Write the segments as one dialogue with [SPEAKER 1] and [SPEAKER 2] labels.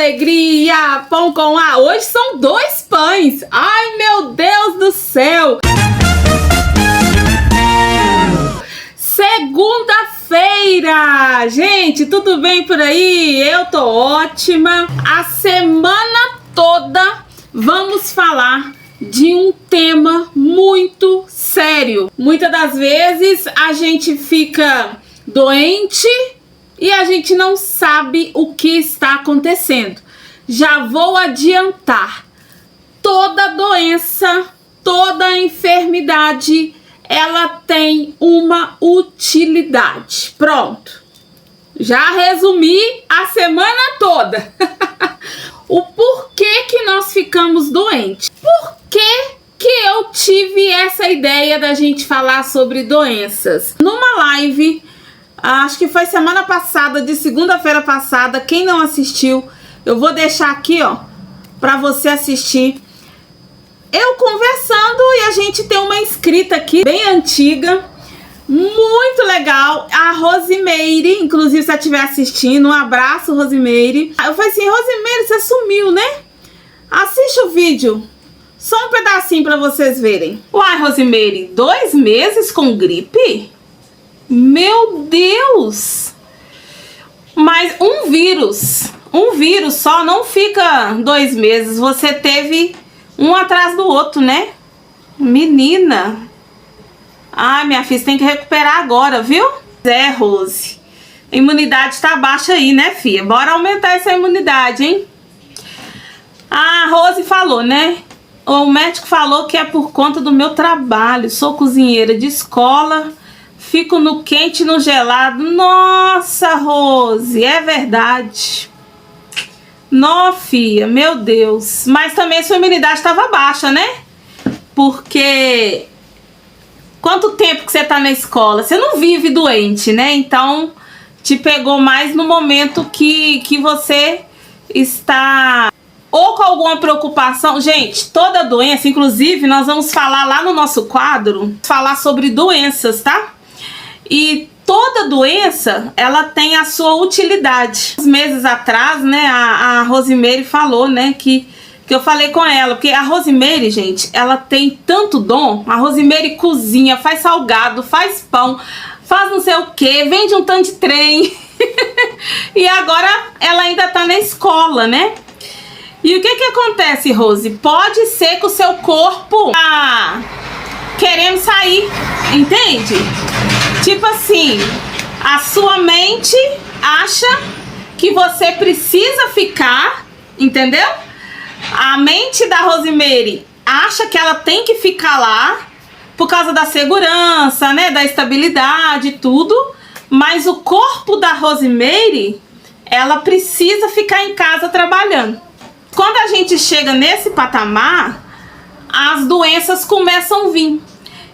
[SPEAKER 1] alegria! Pão com A. Hoje são 2 pães. Ai, meu Deus do céu! Segunda-feira! Gente, tudo bem por aí? Eu tô ótima. A semana toda vamos falar de um tema muito sério. Muitas das vezes a gente fica doente e a gente não sabe o que está acontecendo. Já vou adiantar: toda doença, toda enfermidade, ela tem uma utilidade. Pronto. Já resumi a semana toda. O porquê que nós ficamos doentes. Por que eu tive essa ideia da gente falar sobre doenças? Numa live, acho que foi semana passada, de segunda-feira passada, quem não assistiu, eu vou deixar aqui, ó, pra você assistir. Eu conversando e a gente tem uma inscrita aqui, bem antiga, muito legal, a Rosimeire, inclusive se ela estiver assistindo, um abraço, Rosimeire. Eu falei assim: Rosimeire, você sumiu, né? Assiste o vídeo, só um pedacinho pra vocês verem. Uai, Rosimeire, 2 meses com gripe? Meu Deus! Mas um vírus só não fica 2 meses, você teve um atrás do outro, né? Menina! Ai, minha filha, você tem que recuperar agora, viu? Rose, a imunidade tá baixa aí, né, filha? Bora aumentar essa imunidade, hein? A Rose falou, né? O médico falou que é por conta do meu trabalho. Sou cozinheira de escola, fico no quente e no gelado. Nossa, Rose, é verdade. Não, filha, meu Deus. Mas também sua imunidade estava baixa, né? Porque quanto tempo que você tá na escola? Você não vive doente, né? Então te pegou mais no momento que você está ou com alguma preocupação. Gente, toda doença, inclusive nós vamos falar lá no nosso quadro, falar sobre doenças, tá? E toda doença, ela tem a sua utilidade. Uns meses atrás, né, a Rosimeire falou, né, que eu falei com ela, porque a Rosimeire, gente, ela tem tanto dom. A Rosimeire cozinha, faz salgado, faz pão, faz não sei o que, vende um tanto de trem. E agora ela ainda tá na escola, né? E o que acontece, Rose? Pode ser que o seu corpo tá querendo sair, entende? Tipo assim, a sua mente acha que você precisa ficar, entendeu? A mente da Rosimeire acha que ela tem que ficar lá por causa da segurança, né, da estabilidade e tudo, mas o corpo da Rosimeire, ela precisa ficar em casa trabalhando. Quando a gente chega nesse patamar, as doenças começam a vir.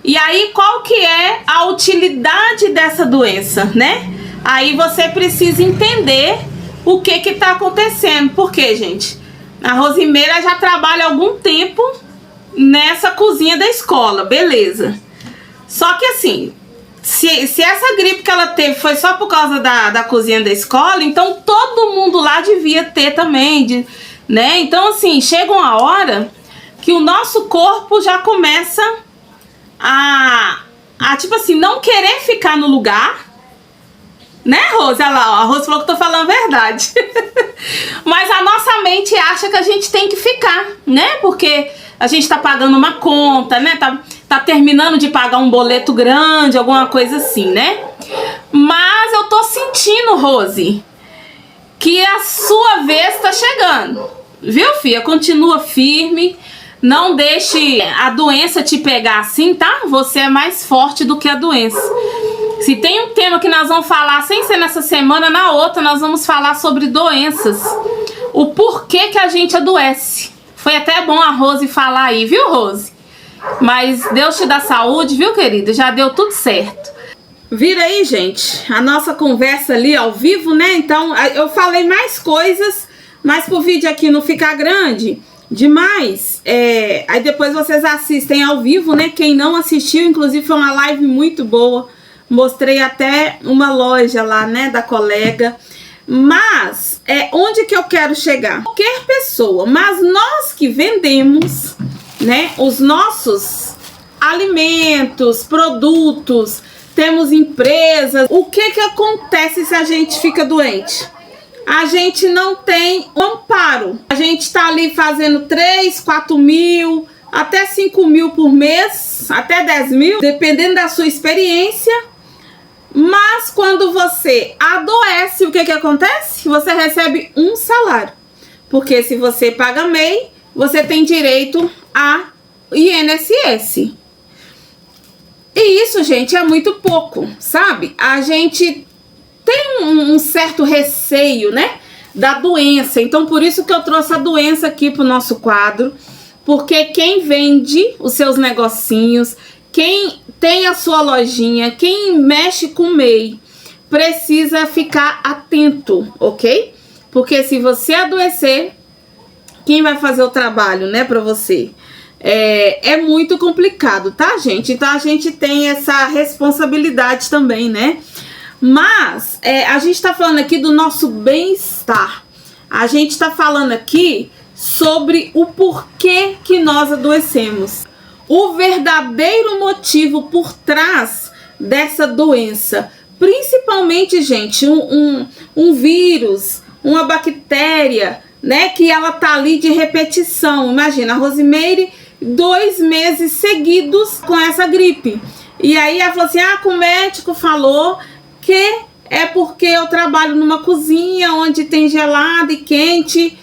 [SPEAKER 1] E aí, qual que é a utilidade dessa doença, né? Aí você precisa entender o que tá acontecendo. Por quê, gente? A Rosimeire já trabalha há algum tempo nessa cozinha da escola, beleza. Só que assim, se essa gripe que ela teve foi só por causa da cozinha da escola, então todo mundo lá devia ter também, né? Então assim, chega uma hora que o nosso corpo já começa a tipo assim, não querer ficar no lugar, né, Rose? Olha lá, ó, a Rose falou que eu tô falando a verdade. Mas a nossa mente acha que a gente tem que ficar, né? Porque a gente tá pagando uma conta, né? Tá terminando de pagar um boleto grande, alguma coisa assim, né? Mas eu tô sentindo, Rose, que a sua vez tá chegando. Viu, filha? Continua firme. Não deixe a doença te pegar assim, tá? Você é mais forte do que a doença. Se tem um tema que nós vamos falar, sem ser nessa semana, na outra nós vamos falar sobre doenças. O porquê que a gente adoece. Foi até bom a Rose falar aí, viu, Rose? Mas Deus te dá saúde, viu, querida? Já deu tudo certo. Vira aí, gente, a nossa conversa ali ao vivo, né? Então, eu falei mais coisas, mas pro vídeo aqui não ficar grande demais, aí depois vocês assistem ao vivo, né? Quem não assistiu, inclusive foi uma live muito boa. Mostrei até uma loja lá, né, da colega. Mas, onde que eu quero chegar? Qualquer pessoa, mas nós que vendemos, né, os nossos alimentos, produtos, temos empresas, o que que acontece se a gente fica doente? A gente não tem amparo. A gente tá ali fazendo 3, 4 mil, até 5 mil por mês, até 10 mil, dependendo da sua experiência. Mas quando você adoece, o que que acontece? Você recebe um salário. Porque se você paga MEI, você tem direito a INSS. E isso, gente, é muito pouco, sabe? A gente tem um certo receio, né, da doença. Então, por isso que eu trouxe a doença aqui pro nosso quadro. Porque quem vende os seus negocinhos, quem tem a sua lojinha, quem mexe com MEI, precisa ficar atento, ok? Porque se você adoecer, quem vai fazer o trabalho, né, pra você? É muito complicado, tá, gente? Então a gente tem essa responsabilidade também, né? Mas a gente tá falando aqui do nosso bem-estar. A gente tá falando aqui sobre o porquê que nós adoecemos. O verdadeiro motivo por trás dessa doença. Principalmente, gente, um vírus, uma bactéria, né? Que ela tá ali de repetição. Imagina, a Rosimeire 2 meses seguidos com essa gripe. E aí ela falou assim, o médico falou que é porque eu trabalho numa cozinha onde tem gelado e quente.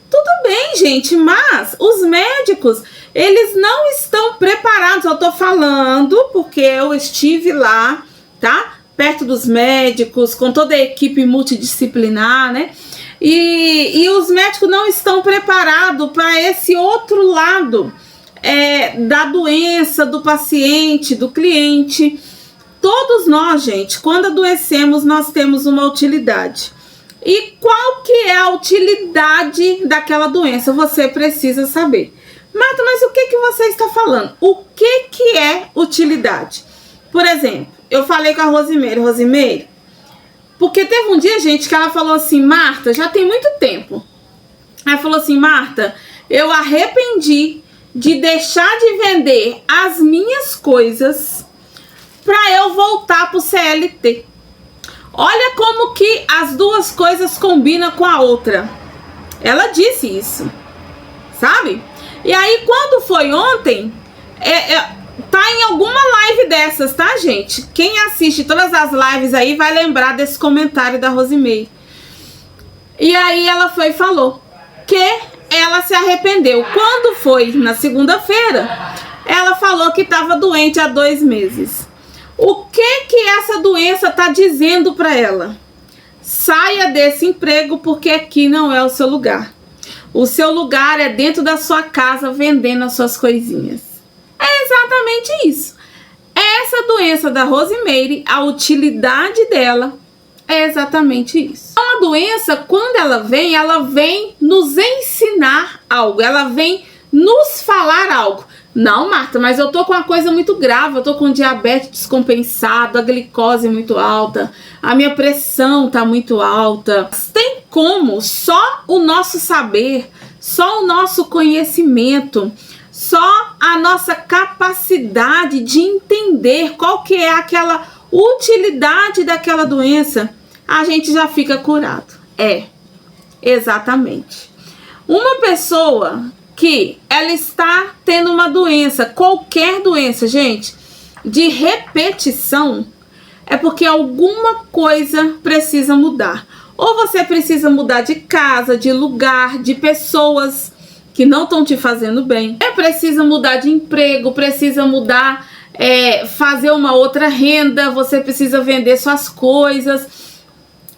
[SPEAKER 1] Tudo bem, gente, mas os médicos, eles não estão preparados. Eu tô falando porque eu estive lá, tá? Perto dos médicos, com toda a equipe multidisciplinar, né? E os médicos não estão preparados para esse outro lado da doença, do paciente, do cliente. Todos nós, gente, quando adoecemos, nós temos uma utilidade. E qual que é a utilidade daquela doença? Você precisa saber. Marta, mas o que que você está falando? O que que é utilidade? Por exemplo, eu falei com a Rosimeire, porque teve um dia, gente, que ela falou assim, Marta, já tem muito tempo. Ela falou assim, Marta, eu arrependi de deixar de vender as minhas coisas para eu voltar pro CLT. Olha como que as duas coisas combinam com a outra. Ela disse isso, sabe? E aí, quando foi ontem, tá em alguma live dessas, tá, gente? Quem assiste todas as lives aí vai lembrar desse comentário da Rosimeire. E aí ela foi e falou que ela se arrependeu. Quando foi na segunda-feira, ela falou que estava doente há 2 meses. O que essa doença tá dizendo para ela? Saia desse emprego porque aqui não é o seu lugar. O seu lugar é dentro da sua casa vendendo as suas coisinhas. É exatamente isso. Essa doença da Rosimeire, a utilidade dela é exatamente isso. Uma doença, quando ela vem nos ensinar algo, ela vem nos falar algo. Não, Marta, mas eu tô com uma coisa muito grave, eu tô com diabetes descompensado, a glicose muito alta, a minha pressão tá muito alta. Tem como só o nosso saber, só o nosso conhecimento, só a nossa capacidade de entender qual que é aquela utilidade daquela doença, a gente já fica curado. Exatamente. Uma pessoa que ela está tendo uma doença, qualquer doença, gente, de repetição, é porque alguma coisa precisa mudar. Ou você precisa mudar de casa, de lugar, de pessoas que não estão te fazendo bem. Precisa mudar de emprego, precisa mudar, fazer uma outra renda, você precisa vender suas coisas.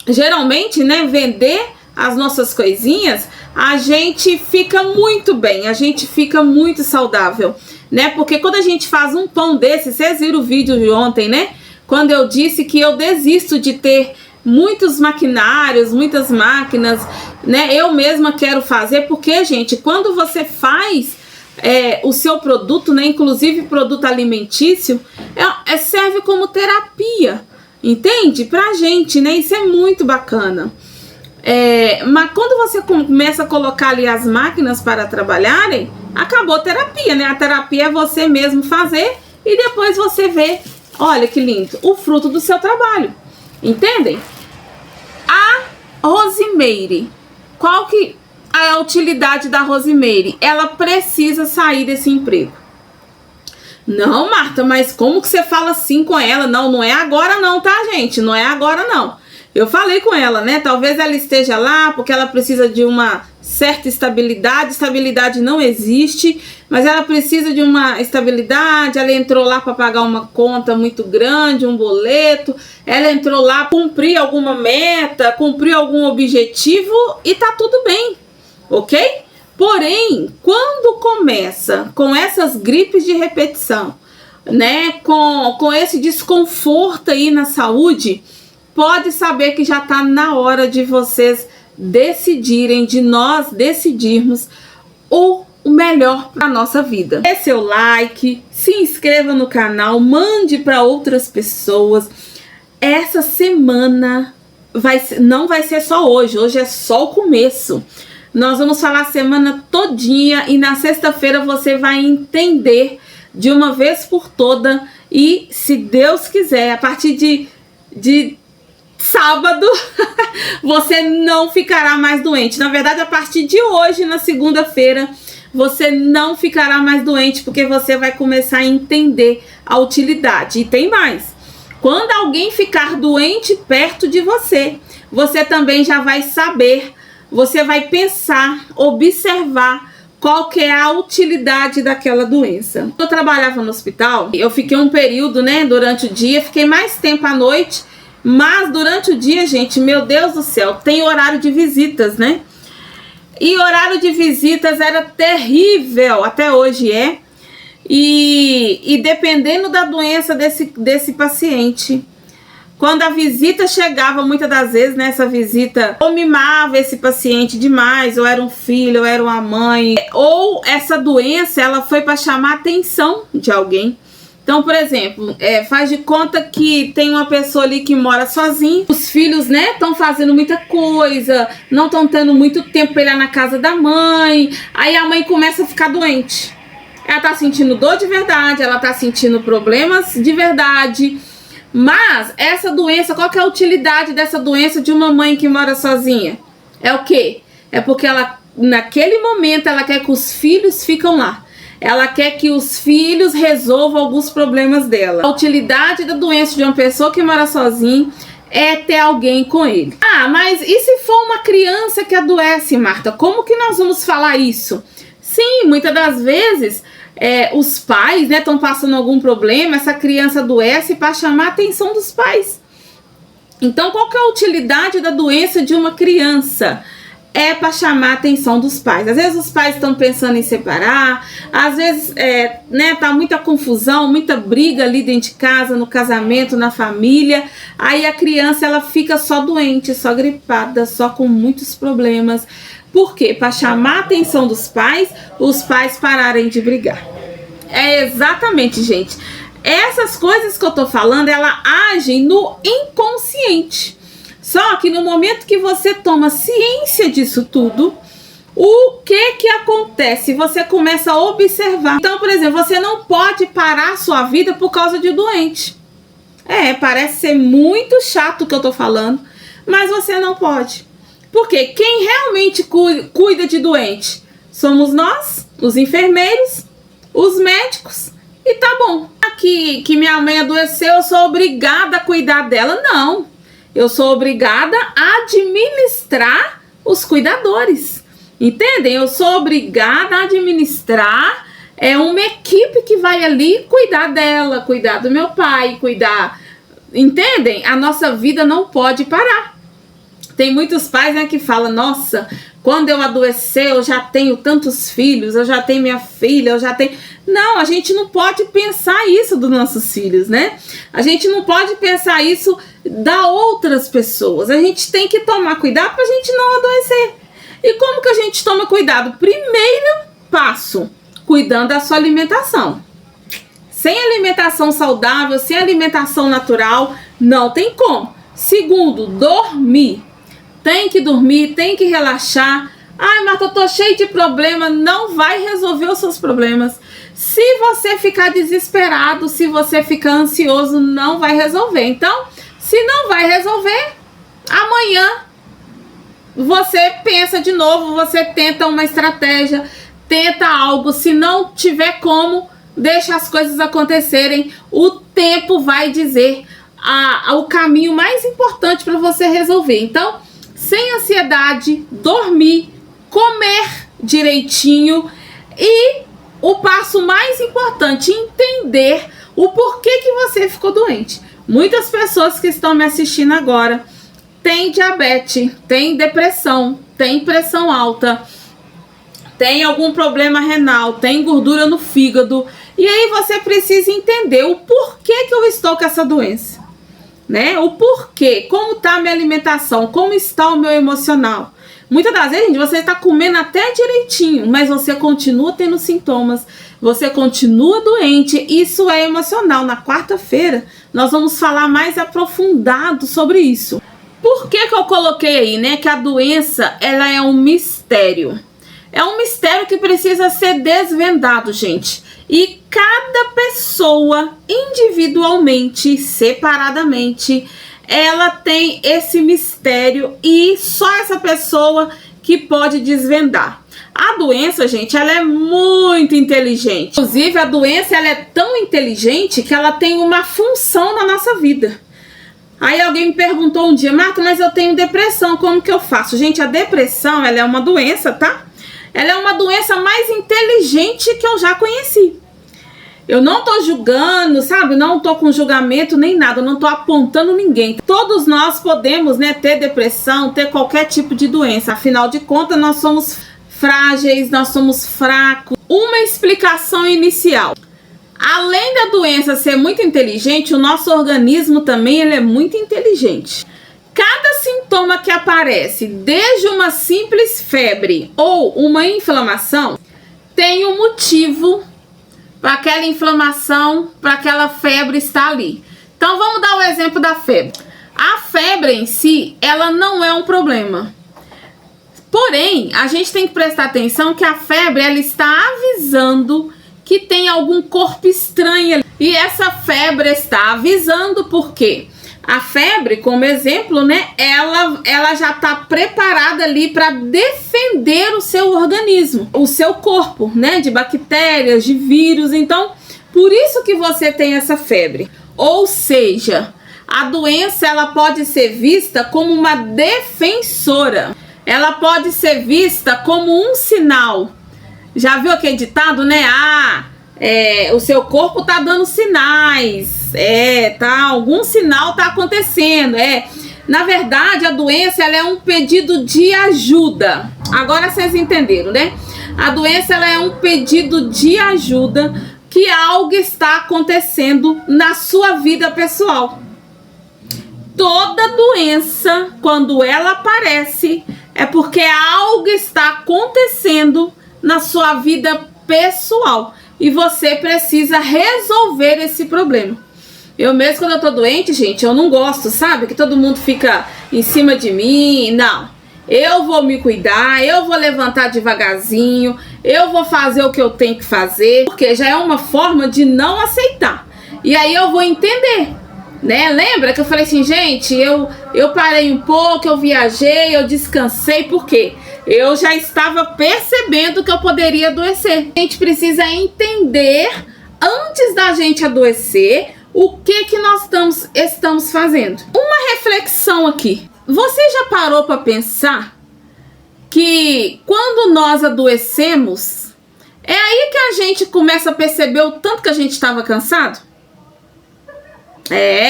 [SPEAKER 1] Geralmente, né, vender as nossas coisinhas, a gente fica muito bem, a gente fica muito saudável, né? Porque quando a gente faz um pão desse, vocês viram o vídeo de ontem, né? Quando eu disse que eu desisto de ter muitos maquinários, muitas máquinas, né? Eu mesma quero fazer, porque, gente, quando você faz o seu produto, né? Inclusive produto alimentício, serve como terapia, entende? Pra gente, né? Isso é muito bacana. Mas quando você começa a colocar ali as máquinas para trabalharem, acabou a terapia, né? A terapia é você mesmo fazer e depois você vê, olha que lindo, o fruto do seu trabalho. Entendem? A Rosimeire, qual que é a utilidade da Rosimeire? Ela precisa sair desse emprego. Não, Marta, mas como que você fala assim com ela? Não, não é agora não, tá, gente? Não é agora não. Eu falei com ela, né? Talvez ela esteja lá porque ela precisa de uma certa estabilidade. Estabilidade não existe, mas ela precisa de uma estabilidade. Ela entrou lá para pagar uma conta muito grande, um boleto. Ela entrou lá para cumprir alguma meta, cumprir algum objetivo e tá tudo bem, ok? Porém, quando começa com essas gripes de repetição, né, com esse desconforto aí na saúde, pode saber que já está na hora de vocês decidirem, de nós decidirmos o melhor para a nossa vida. Dê seu like, se inscreva no canal, mande para outras pessoas. Essa semana não vai ser só hoje é só o começo. Nós vamos falar a semana todinha e na sexta-feira você vai entender de uma vez por toda e, se Deus quiser, a partir de sábado, você não ficará mais doente. Na verdade, a partir de hoje, na segunda-feira, você não ficará mais doente porque você vai começar a entender a utilidade. E tem mais. Quando alguém ficar doente perto de você, você também já vai saber. Você vai pensar, observar qual que é a utilidade daquela doença. Eu trabalhava no hospital, eu fiquei um período, né, durante o dia, fiquei mais tempo à noite, mas durante o dia, gente, meu Deus do céu, tem horário de visitas, né? E horário de visitas era terrível, até hoje é, e dependendo da doença desse paciente, quando a visita chegava, muitas das vezes, nessa visita, ou mimava esse paciente demais, ou era um filho, ou era uma mãe, ou essa doença, ela foi para chamar a atenção de alguém. Então, por exemplo, faz de conta que tem uma pessoa ali que mora sozinha, os filhos, né, estão fazendo muita coisa, não estão tendo muito tempo para ir lá na casa da mãe, aí a mãe começa a ficar doente. Ela tá sentindo dor de verdade, ela tá sentindo problemas de verdade. Mas essa doença, qual que é a utilidade dessa doença de uma mãe que mora sozinha? É o quê? É porque ela, naquele momento, ela quer que os filhos ficam lá. Ela quer que os filhos resolvam alguns problemas dela. A utilidade da doença de uma pessoa que mora sozinha é ter alguém com ele. Ah, mas e se for uma criança que adoece, Marta? Como que nós vamos falar isso? Sim, muitas das vezes os pais, né, estão passando algum problema, essa criança adoece para chamar a atenção dos pais. Então, qual que é a utilidade da doença de uma criança? É para chamar a atenção dos pais. Às vezes os pais estão pensando em separar, às vezes né, tá muita confusão, muita briga ali dentro de casa, no casamento, na família. Aí a criança ela fica só doente, só gripada, só com muitos problemas. Por quê? Para chamar a atenção dos pais, os pais pararem de brigar. É exatamente, gente. Essas coisas que eu tô falando, ela agem no inconsciente. Só que no momento que você toma ciência disso tudo, o que acontece? Você começa a observar. Então, por exemplo, você não pode parar a sua vida por causa de doente. Parece ser muito chato o que eu tô falando, mas você não pode. Porque quem realmente cuida de doente somos nós, os enfermeiros, os médicos. E tá bom. Aqui que minha mãe adoeceu, eu sou obrigada a cuidar dela? Não. Eu sou obrigada a administrar os cuidadores. Entendem? Eu sou obrigada a administrar uma equipe que vai ali cuidar dela, cuidar do meu pai, cuidar... Entendem? A nossa vida não pode parar. Tem muitos pais, né, que falam, nossa, quando eu adoecer eu já tenho tantos filhos, eu já tenho minha filha, eu já tenho... Não, a gente não pode pensar isso dos nossos filhos, né? A gente não pode pensar isso das outras pessoas. A gente tem que tomar cuidado para a gente não adoecer. E como que a gente toma cuidado? Primeiro passo, cuidando da sua alimentação. Sem alimentação saudável, sem alimentação natural, não tem como. Segundo, dormir. tem que dormir, tem que relaxar. Ai, Marta, eu tô cheio de problema. Não vai resolver os seus problemas. Se você ficar desesperado, se você ficar ansioso, não vai resolver. Então, se não vai resolver, amanhã você pensa de novo, você tenta uma estratégia, tenta algo. Se não tiver como, deixa as coisas acontecerem. O tempo vai dizer o caminho mais importante para você resolver. Então, sem ansiedade, dormir, comer direitinho e o passo mais importante, entender o porquê que você ficou doente. Muitas pessoas que estão me assistindo agora têm diabetes, têm depressão, têm pressão alta, tem algum problema renal, tem gordura no fígado. E aí você precisa entender o porquê que eu estou com essa doença, né? O porquê, como está a minha alimentação, como está o meu emocional. Muitas das vezes, gente, você está comendo até direitinho, mas você continua tendo sintomas, você continua doente. Isso é emocional. Na quarta-feira, nós vamos falar mais aprofundado sobre isso. Por que eu coloquei aí, né, que a doença, ela é um mistério. É um mistério que precisa ser desvendado, gente. E cada pessoa, individualmente, separadamente, ela tem esse mistério e só essa pessoa que pode desvendar. A doença, gente, ela é muito inteligente. Inclusive, a doença, ela é tão inteligente que ela tem uma função na nossa vida. Aí alguém me perguntou um dia, Marta, mas eu tenho depressão, como que eu faço? Gente, a depressão, ela é uma doença, tá? Ela é uma doença mais inteligente que eu já conheci. Eu não tô julgando, sabe? Não tô com julgamento nem nada, não tô apontando ninguém. Todos nós podemos, né, ter depressão, ter qualquer tipo de doença. Afinal de contas, nós somos frágeis, nós somos fracos. Uma explicação inicial. Além da doença ser muito inteligente, o nosso organismo também ele é muito inteligente. Cada sintoma que aparece, desde uma simples febre ou uma inflamação, tem um motivo para aquela inflamação, para aquela febre estar ali. Então vamos dar o exemplo da febre. A febre em si, ela não é um problema. Porém, a gente tem que prestar atenção que a febre, ela está avisando que tem algum corpo estranho ali. E essa febre está avisando por quê? A febre, como exemplo, né, ela já está preparada ali para defender o seu organismo, o seu corpo, né, de bactérias, de vírus. Então, por isso que você tem essa febre. Ou seja, a doença ela pode ser vista como uma defensora. Ela pode ser vista como um sinal. Já viu aquele ditado, né? O seu corpo tá dando sinais. Algum sinal tá acontecendo. Na verdade, a doença ela é um pedido de ajuda. Agora vocês entenderam, né? A doença ela é um pedido de ajuda que algo está acontecendo na sua vida pessoal. Toda doença, quando ela aparece, é porque algo está acontecendo na sua vida pessoal e você precisa resolver esse problema. Eu mesmo, quando eu tô doente, gente, eu não gosto, sabe? Que todo mundo fica em cima de mim. Não. Eu vou me cuidar, eu vou levantar devagarzinho, eu vou fazer o que eu tenho que fazer, porque já é uma forma de não aceitar. E aí eu vou entender, né? Lembra que eu falei assim, gente, eu parei um pouco, eu viajei, eu descansei, por quê? Eu já estava percebendo que eu poderia adoecer. A gente precisa entender, antes da gente adoecer, o que nós estamos fazendo. Uma reflexão aqui. Você já parou para pensar que quando nós adoecemos, é aí que a gente começa a perceber o tanto que a gente estava cansado?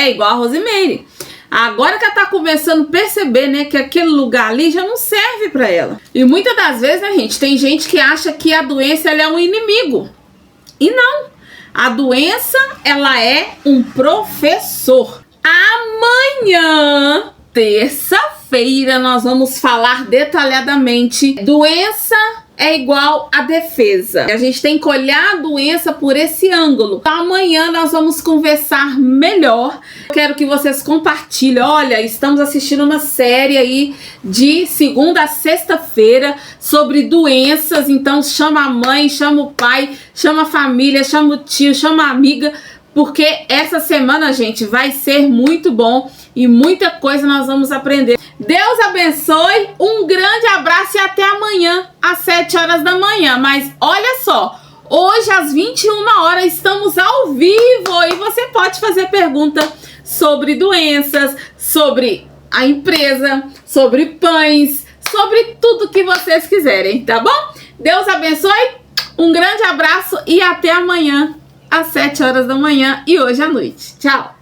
[SPEAKER 1] Igual a Rosemary. Agora que ela tá começando a perceber, né, que aquele lugar ali já não serve para ela. E muitas das vezes, né, gente, tem gente que acha que a doença ela é um inimigo. E não. A doença, ela é um professor. Amanhã, terça-feira, nós vamos falar detalhadamente doença é igual a defesa. A gente tem que olhar a doença por esse ângulo. Então, amanhã nós vamos conversar melhor. Eu quero que vocês compartilhem. Olha, estamos assistindo uma série aí de segunda a sexta-feira sobre doenças. Então, chama a mãe, chama o pai, chama a família, chama o tio, chama a amiga. Porque essa semana, gente, vai ser muito bom e muita coisa nós vamos aprender. Deus abençoe, um grande abraço e até amanhã às 7 horas da manhã. Mas olha só, hoje às 21 horas estamos ao vivo e você pode fazer pergunta sobre doenças, sobre a empresa, sobre pães, sobre tudo que vocês quiserem, tá bom? Deus abençoe, um grande abraço e até amanhã às 7 horas da manhã e hoje à noite. Tchau!